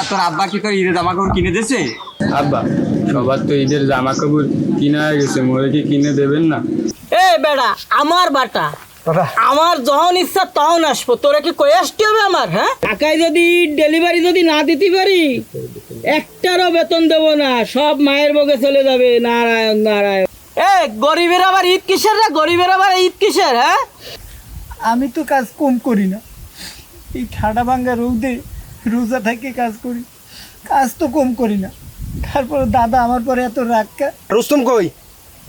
তোর আব্বা কি তোর ঈদের জামা কাপড় কিনে দিয়েছে? আব্বা, সবার তো ঈদের জামা কাপড় কিনা হয়ে গেছে, মোরে কি কিনে দেবেন না? এ বেড়া, আমার বাটা আমার যখন ইচ্ছা তখন আসবো, তোরা কি কই আসতে হবে আমার? হ্যাঁ, টাকায় যদি ডেলিভারি যদি না দিতে পারি একটারও বেতন দেবো না, সব মায়ের বকে চলে যাবে। নারায়ণ নারায়ণ। এ গরিবের আবার ঈদ কিসের রে? গরিবের আবার ঈদ কিসের? হ্যাঁ, আমি তো কাজ কম করি না, এই ঠাডা ভাঙ্গা রোদে রোজা থেকে কাজ করি, কাজ তো কম করি না। তারপরে দাদা আমার পরে এত রাগ। রুস্তুম কই?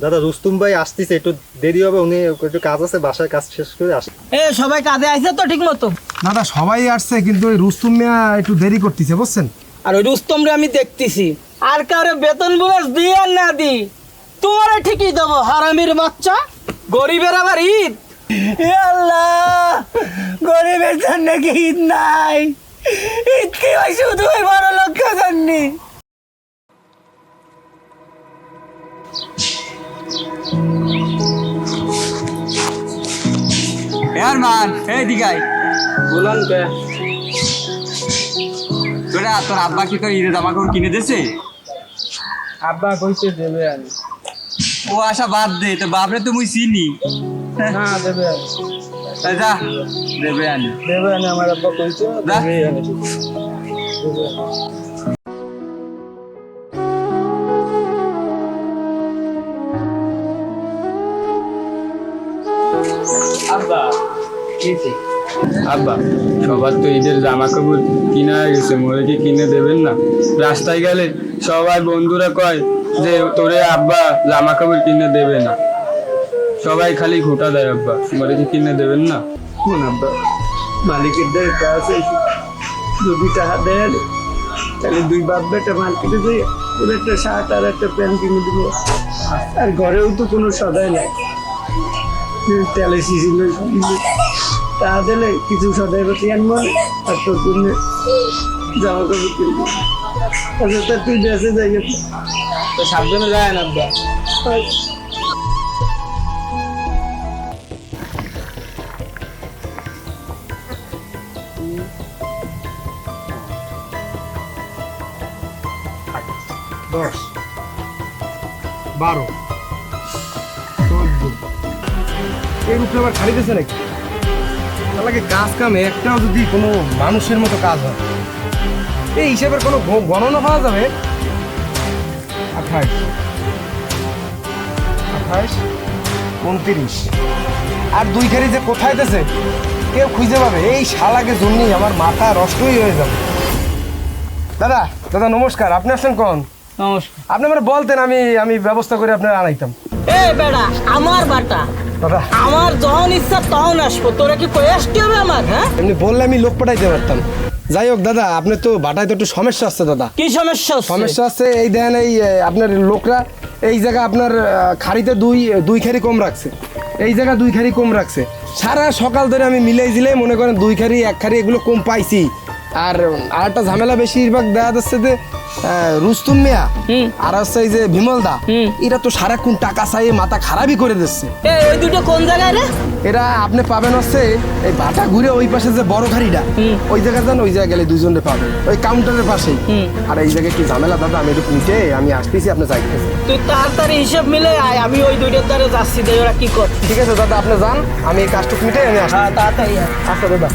দাদা রুস্তুম ভাই আসতেছে, একটু দেরি হবে, উনি একটু কাজ আছে, বাসায় কাজ শেষ করে আসে। এ সবাই কাজে আইছে তো ঠিক মতো? দাদা সবাই আসছে, কিন্তু ওই রুস্তুম মিয়া একটু দেরি করতেছে বুঝছেন। আর ওই রুস্তম রে আমি দেখতেছি, আর কাউরে বেতন বোনাস দিই আর না দিই তোমারে ঠিকই দেবো। হারামির বাচ্চা, গরিবের আবার ঈদ। হে আল্লাহ, গরিবের জন্য কি ঈদ নাই? ঈদ কি হয় শুধু ওই বড় লোকের জন্য? মান এই দিঘাই বলুন কে? তোর আব্বা কি তোর ঈদের জামা কাপড় কিনে দিয়েছে? আব্বা কইছে দেবে আনি। ও আশা বাদ দে, তোর বাপরে তো মুই চিনি। না দেবে আনি, যা দেবে আনি। দেবে আনি, আমার আব্বা কইছে দেবে আনি। আব্বা আব্বা, সবার তো ঈদের জামা কাপড় কিনা হয়ে গেছে, মোরে কি কিনে দেবেন না? রাস্তায় গেলে সবাই বন্ধুরা কয় যে তোরে আব্বা জামা কাপড় কিনে দেবে না, সবাই খালি ঘুটা দেয়। আব্বা, মোরে কি কিনে দেবেন না? কোন আব্বা, মালিকের দের কাছে যদি টাকা দেন তাহলে দুই বাপ বেটা মার্কেটে যাই ওর একটা শার্ট আর একটা প্যান্ট কিনে দিব। আর ঘরেও তো কোনো সদাই নাই, তেলে শিশিল তা দিলে কিছু সদাই পাতি আনবো আর তোর জন্য জামা কাপড় কিনবো। আচ্ছা তা তুই বেঁচে যাই, তো সাবধানে যায় না আব্বা। 10 12 14 এই রূপটা আবার খালি দিয়েছে নাকি? তাহলে কাজ কামে একটাও যদি কোনো মানুষের মতো কাজ হয়, এই হিসাবের কোনো গণনা পাওয়া যাবে? 28 29 আর দুই খারি যে কোথায় দিয়েছে কেউ খুঁজে পাবে? এই শালাকে জন্যই আমার মাথা নষ্টই হয়ে যাবে। দাদা দাদা নমস্কার, আপনি আসছেন কোন? নমস্কার। আপনি মানে বলতেন, আমি ব্যবস্থা করে আপনার আনাইতাম। এ বেড়া, আমার বাটা দাদা আমার যখন ইচ্ছা তখন আসবো, তোরা কি কই আসতে হবে আমার? হ্যাঁ, এমনি বললে আমি লোক পাঠাইতে পারতাম। যাই হোক দাদা, আপনার তো বাটায় তো একটু সমস্যা আসছে দাদা। কি সমস্যা? সমস্যা আছে এই দেন, এই আপনার লোকরা এই জায়গা আপনার খাড়িতে দুই খারি কম রাখছে, এই জায়গা 2 খারি কম রাখছে। সারা সকাল ধরে আমি মিলাই জিলাই মনে করেন 2 খারি 1 খারি এগুলো কম পাইছি। আর একটা ঝামেলা বেশিরভাগ দেখা যাচ্ছে যে রুস্তুম মিয়া আর হচ্ছে এই যে বিমল দা, এরা তো সারাক্ষণ টাকা চাইয়ে মাথা খারাপই করে দিচ্ছে। ওই দুটো কোন জায়গায় রে? এরা আপনি পাবেন হচ্ছে এই বাটা ঘুরে ওই পাশে যে বড় খাড়িটা, ওই জায়গায় যান, ওই জায়গায় গেলে দুজনে পাবেন ওই কাউন্টারের পাশেই। আর এই জায়গায় কি ঝামেলা দাদা, আমি একটু পুঁটে আমি আসতেছি, আপনি যাইতেছি। তুই তাড়াতাড়ি হিসেব মিলে আয়, আমি ওই দুইটার দ্বারা যাচ্ছি, দেখ ওরা কি কর। ঠিক আছে দাদা, আপনি যান, আমি এই কাজটুকু মিটে আমি আসছি। হ্যাঁ তাড়াতাড়ি আয়। আচ্ছা দাদা।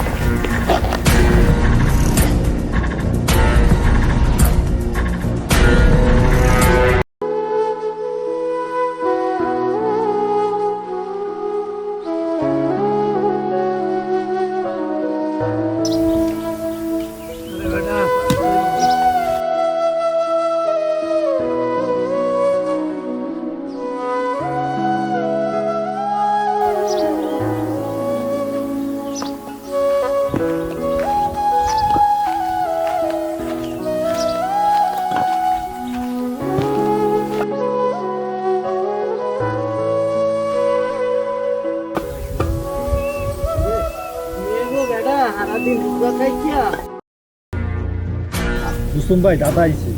রুস্তুম ভাই দাদা আইছে।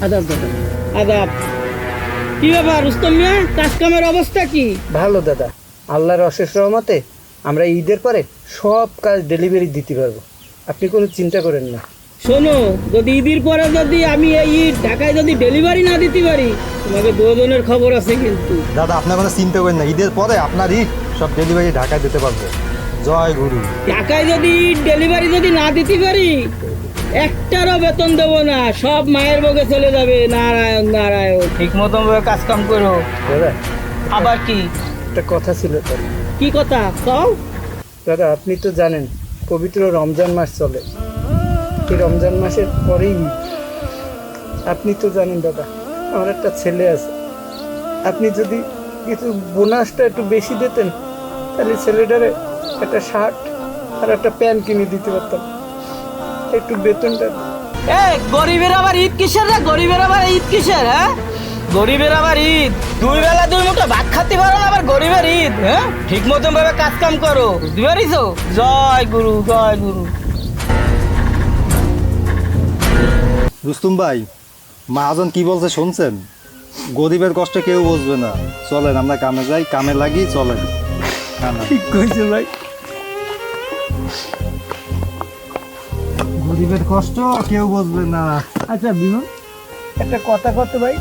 আদাব দাদা। আদাব। কি ব্যাপার রুস্তম মিয়া, কাজ কামের অবস্থা কি? ভালো দাদা, আল্লাহর অশেষ রহমতে আমরা ঈদের পরে সব কাজ ডেলিভারি দিতে পারবো, আপনি কোনো চিন্তা করেন না। শোনো, যদি ঈদের পরে যদি আমি এই ঈদ ঢাকায় যদি ডেলিভারি না দিতে পারি, তোমাকে দুজনের খবর আছে কিন্তু। দাদা আপনার কোনো চিন্তা করেন না, ঈদের পরে আপনার ঈদ সব ডেলিভারি ঢাকায় দিতে পারবো। জয় গুরু। ঢাকায় যদি ডেলিভারি যদি না দিতে পারি, একটারও বেতন দেবো না, সব মায়ের বকে চলে যাবে। নারায়ণ নারায়ণ, ঠিক মতন ভাবে কাজ কাম করো। দাদা আবার কি একটা কথা ছিল তো। কি কথা কও? দাদা আপনি তো জানেন পবিত্র রমজান মাস চলে, এই রমজান মাসের পরেই ঈদ। আপনি তো জানেন দাদা আমার একটা ছেলে আছে, আপনি যদি কিছু বোনাসটা একটু বেশি দিতেন তাহলে ছেলেটারে একটা শার্ট আর একটা প্যান্ট কিনে দিতে পারতাম, একটু বেতনটা। গরিবের আবার ঈদ কিসের রে? গরিবের আবার ঈদ কিসের? হ্যাঁ, গরিবের আবার ঈদ, দুই বেলা দুই মুঠো ভাত খাতে পারো না, আবার গরিবের ঈদ? হ্যাঁ, ঠিক মতন ভাবে কাজ কাম করো, বুঝতে পারিস? জয় গুরু, জয় গুরু। রুস্তুম ভাই, মহাজন কি বলছে শুনছেন? গরিবের কষ্ট কেউ বুঝবে না, চলেন আমরা কামে যাই, কামে লাগি, চলেন। ঠিক কইছে ভাই, গরিবের কষ্ট কেউ বুঝবে না। আচ্ছা বিমল, একটা কথা কত ভাই,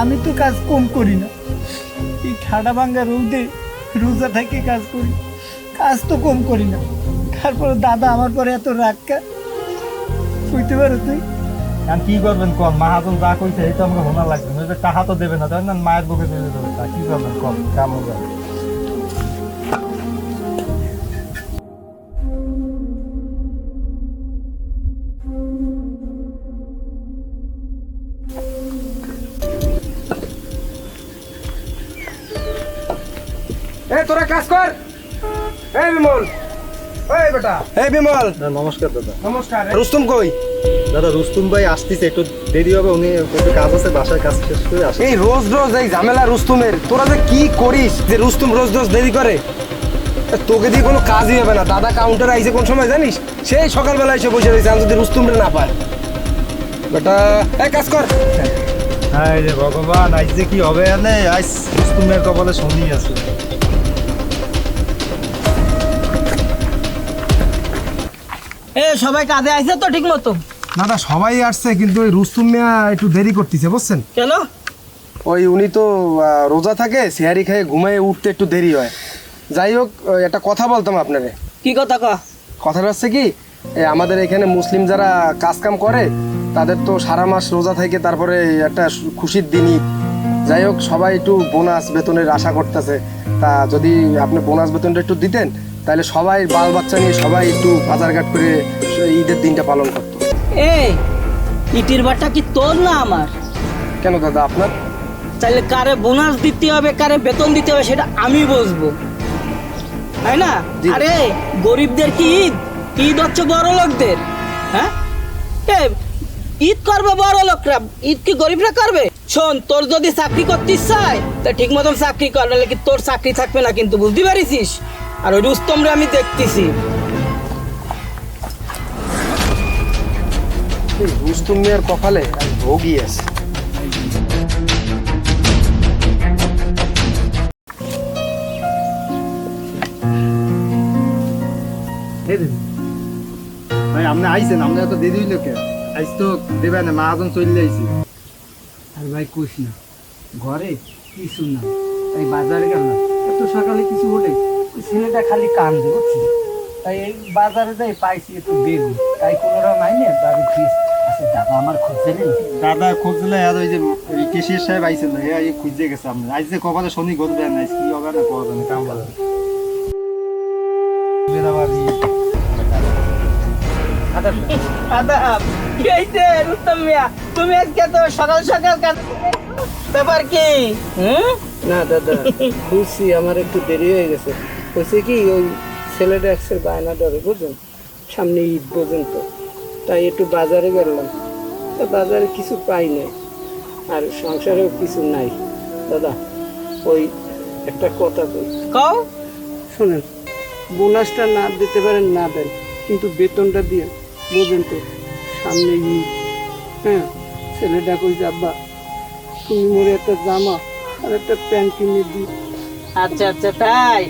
আমি তো কাজ কম করি না, এই ঠাডা ভাঙ্গা রোদে রোজা থেকে কাজ করি, কাজ তো কম করি না, তারপরে দাদা আমার পরে এত রাগকা কইতে পারো তুই? আর কি করবেন কম, মহাজন যা কইছে এই তো আমাকে হোনা লাগবে, নইলে টাকা তো দেবে না, তাই না? মায়ের বুকে চলে যাবে, তা কি করবেন কম, কাম হবে। এই তোরা কাজ কর। এই বিমল, এই বেটা, এই বিমল, নমস্কার দাদা। নমস্কার। রুস্তম কই? দাদা রুস্তুম ভাই আসতেছে, একটু দেরি হবে, উনি একটু কাজ আছে, বাসায় কাজ শেষ করে আসে। এই রোজ রোজ এই ঝামেলা রুস্তুমের, তোরা যে কি করিস যে রুস্তুম রোজ রোজ দেরি করে? তোকে দিয়ে কোনো কাজই হবে না। দাদা কাউন্টারে আইছে কোন সময় জানিস? সেই সকালবেলা এসে বসে রয়েছে, আমি যদি রুস্তুমরে না পাই। বেটা এই কাজ কর। হ্যাঁ রে ভগবান, আজ যে কি হবে এনে, আজ রুস্তুমের কপালে শনি আছে। সবাই কাজে আইছে তো ঠিক মতো? দাদা সবাই আসছে, কিন্তু ওই রুস্তুম মিয়া একটু দেরি করতেছে বুঝছেন? কেন? ওই উনি তো রোজা থাকে, সিহারি খেয়ে ঘুমিয়ে উঠতে একটু দেরি হয়। যাই হোক, একটা কথা বলতাম আপনারে। কি কথা ক? কথাটা হচ্ছে কি, আমাদের এখানে মুসলিম যারা কাজ কাম করে তাদের তো সারা মাস রোজা থেকে তারপরে একটা খুশির দিনই। যাই হোক, সবাই একটু বোনাস বেতনের আশা করতেছে, তা যদি আপনি বোনাস বেতনটা একটু দিতেন তাহলে সবাই বাল বাচ্চা নিয়ে সবাই একটু বাজারঘাট করে ঈদের দিনটা পালন করতো। এই ইটির বাটা কি তোর না আমার? কেন দাদা আপনার? তাহলে কারে বোনাস দিতে হবে, কারে বেতন দিতে হবে সেটা আমি বুঝবো, তাই না? আরে গরিবদের কি ঈদ? ঈদ হচ্ছে বড় লোকদের। হ্যাঁ, ঈদ করবে বড় লোকরা, ঈদ কি গরিবরা করবে? শোন, তোর যদি চাকরি করতে চাই তা ঠিক মতন চাকরি কর, নাহলে কি তোর চাকরি থাকবে না কিন্তু, বুঝতে পারিস? আর ওই রুস্তমরে আমি দেখতেছি। রুস্তুম মিয়ার কপালে ভোগই আছে। ভাই আপনি আইছেন, আপনি এত দেরি হইলো কে? আইস তো দেবে না, মহাজন চলে আইছি। আর ভাই কইস না, ঘরে কিছু না, তাই বাজারে গেলাম, এত সকালে কিছু হলে ওই ছেলেটা খালি কান্দে বুঝছিস, তাই এই বাজারে যাই পাইছি একটু বেগুন, তাই কোনোরা নাই না বাড়ি ফিস। আচ্ছা দাদা আমার খুঁজছে নেই? দাদা খুঁজলে আর ওই যে কেশিয়ার সাহেব আইছেন না, এই খুঁজে গেছে আপনি। আজ যে কপালে শনি ঘটবে না, কি হবে না পাওয়া যাবে কাম বলে। আদাব, কি হইছে রুস্তম মিয়া? তুমি আজকে তো সকাল সকাল কাজ, ব্যাপার কি? না দাদা খুশি, আমার একটু দেরি হয়ে গেছে। হয়েছে কি, ওই ছেলেটা একসের বায়না ধরে বুঝুন, সামনে ঈদ পর্যন্ত, তাই একটু বাজারে গেলাম, তা বাজারে কিছু পাই না, আর সংসারেও কিছু নাই। দাদা ওই একটা কথা কই, কও। শোনেন, বোনাসটা না দিতে পারেন না দেন, কিন্তু বেতনটা দিয়ে বুঝেন তো, সামনে ঈদ। হ্যাঁ, ছেলেটা কইছে আব্বা তুমি মোরে একটা জামা আর একটা প্যান্ট কিনে দিই। আচ্ছা আচ্ছা তাই,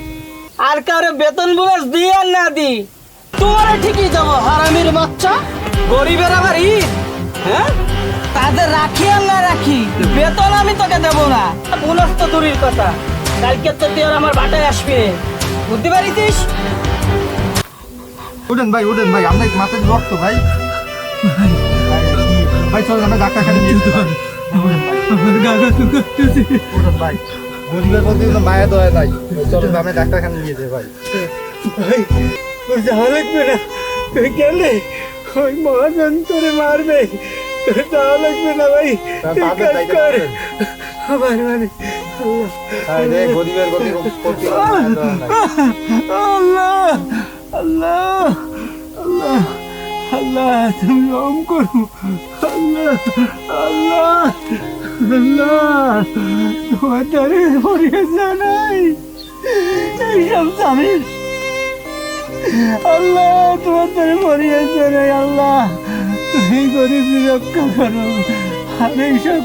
আর কাউরে বেতন বোনাস দিই আর না দিই, তোমার ঠিকই যাবো হারামির বাচ্চা। গরিবের আবার ঈদ, হ্যাঁ? তাদের রাখি আর না রাখি, বেতন আমি তোকে দেবো না, বোনাস তো দূরের কথা, কালকে তো তুই আর আমার বাটায় আসবি, বুঝতে পারিস? উঠেন ভাই, উঠেন ভাই, আমরা মাথায় রক্ত ভাই। ভাই চলেন আমরা ডাক্তারখানে নিয়ে যেতে পারি। উঠেন ভাই, গরিবের প্রতি কোনো মায়া দয়া নাই, চলেন আমরা ডাক্তারখানে নিয়ে যাই ভাই। ভাই তোর যাওয়া লাগবে না, তুই গেলে ওই মহাজন তোরে মারবে, তোর যাওয়া লাগবে না ভাই, তুই কাজ কর। আমার মানে গরিবের প্রতি কোনো মায়া দয়া নাই। আল্লাহ আল্লাহ আল্লাহ আল্লাহ, তুমি রহম করো আল্লাহ আল্লাহ আল্লাহ, তোমার দ্বারে পড়িয়ে জানাই এইসব স্বামীর আল্লাহ, তোমার দ্বারে পড়িয়ে জানাই আল্লাহ, তুমি গরিব রক্ষা করো, আর এইসব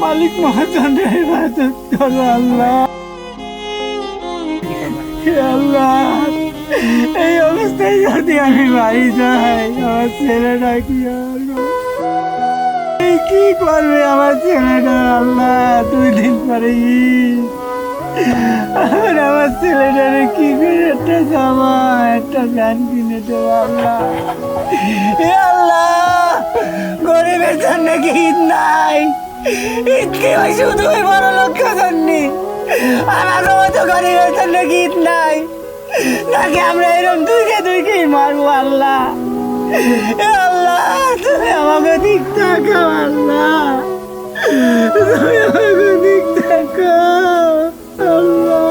মালিক মহাজনের ইবাদত করো আল্লাহ। হে আল্লাহ, এই অবস্থায় যদি আমি বাড়ি যাই, আমার ছেলেটা কি হবে? কি করবে আমার ছেলেটা আল্লাহ? 2 দিন পরে আমার ছেলেটারে কি করে একটা জামা একটা প্যান্ট কিনে দেবো আল্লাহ? হে আল্লাহ, গরিবের জন্য কি ঈদ নাই? ঈদ কি ওই শুধু ওই বড় লোকের জন্য? আমার মতো গরিবের জন্য কি ঈদ নাই? নাকি আমরা এরকম দুইকে মারবো আল্লাহ? এ আল্লাহ, তুমি আমাকে দিক তাকাও আল্লাহ, তুমি আমাকে দিক তাকাও আল্লাহ।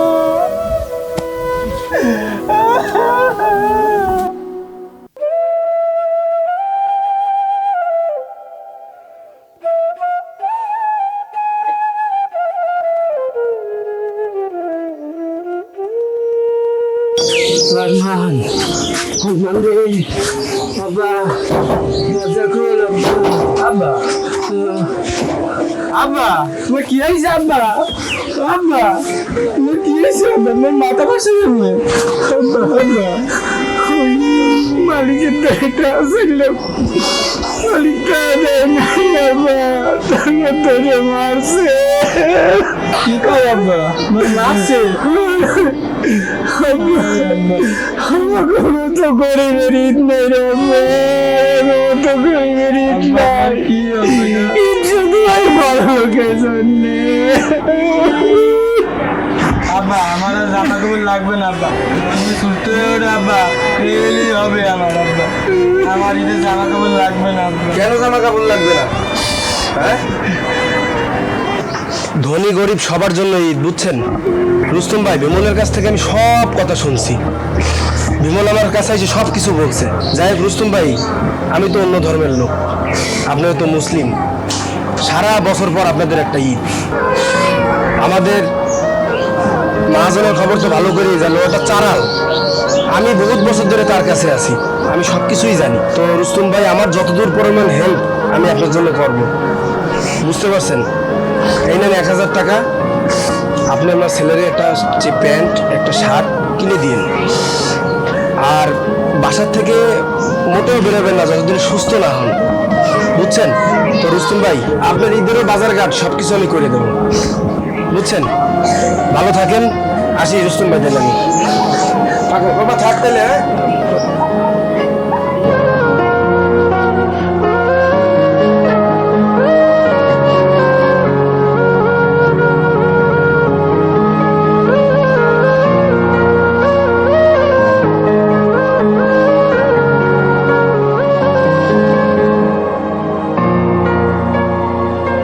Salman রে, আব্বা মজা করো আব্বা, আব্বা তোমার কি হয়েছে আব্বা? আব্বা তোমার কি হয়েছে আব্বা? আমার মাথা পাশে যাবে আব্বা। আব্বা ওই মালিকের দায়িত্ব ছিল, মালিকটা দেয় নাই আব্বা, তাকে ধরে মারছে। কি কয় আব্বা? মারছে? আমাকে তো গরিবের ঈদ নেই রে, তো গরিবের ঈদ নাই, ঈদ শুধু ওই বড় লোকের জন্যে। আব্বা আমার আর জামা কাপড় লাগবে না আব্বা, আমি সুস্থ হয়ে ওঠে আব্বা, এলেই হবে আমার আব্বা, আমার ঈদের জামা কাপড় লাগবে না আব্বা। কেন জামা কাপড় লাগবে না? হ্যাঁ, ধনী গরিব সবার জন্য ঈদ, বুঝছেন? রুস্তম ভাই, বিমলের কাছ থেকে আমি সব কথা শুনছি, বিমল আমার কাছে এসে সব কিছু বলছে। যাই হোক রুস্তম ভাই, আমি তো অন্য ধর্মের লোক, আপনারা তো মুসলিম, সারা বছর পর আপনাদের একটা ঈদ। আমাদের মহাজনের খবর তো ভালো করেই জানো, ওটা চারাল, আমি বহুত বছর ধরে তার কাছে আছি, আমি সব কিছুই জানি। তো রুস্তম ভাই, আমার যতদূর পরিমাণ হেল্প আমি আপনার জন্য করব, বুঝতে পারছেন? এই নেন 1000 টাকা, আপনি আপনার ছেলের একটা প্যান্ট একটা শার্ট কিনে দিন, আর বাসার থেকে মোটেও বেরোবেন না যতদিন সুস্থ না হন, বুঝছেন? তো রুস্তম ভাই, আপনার ঈদেরও বাজার ঘাট সব কিছু আমি করে দেবো, বুঝছেন? ভালো থাকেন, আসি রুস্তম ভাই, দিলাম বাবা, থাকতে।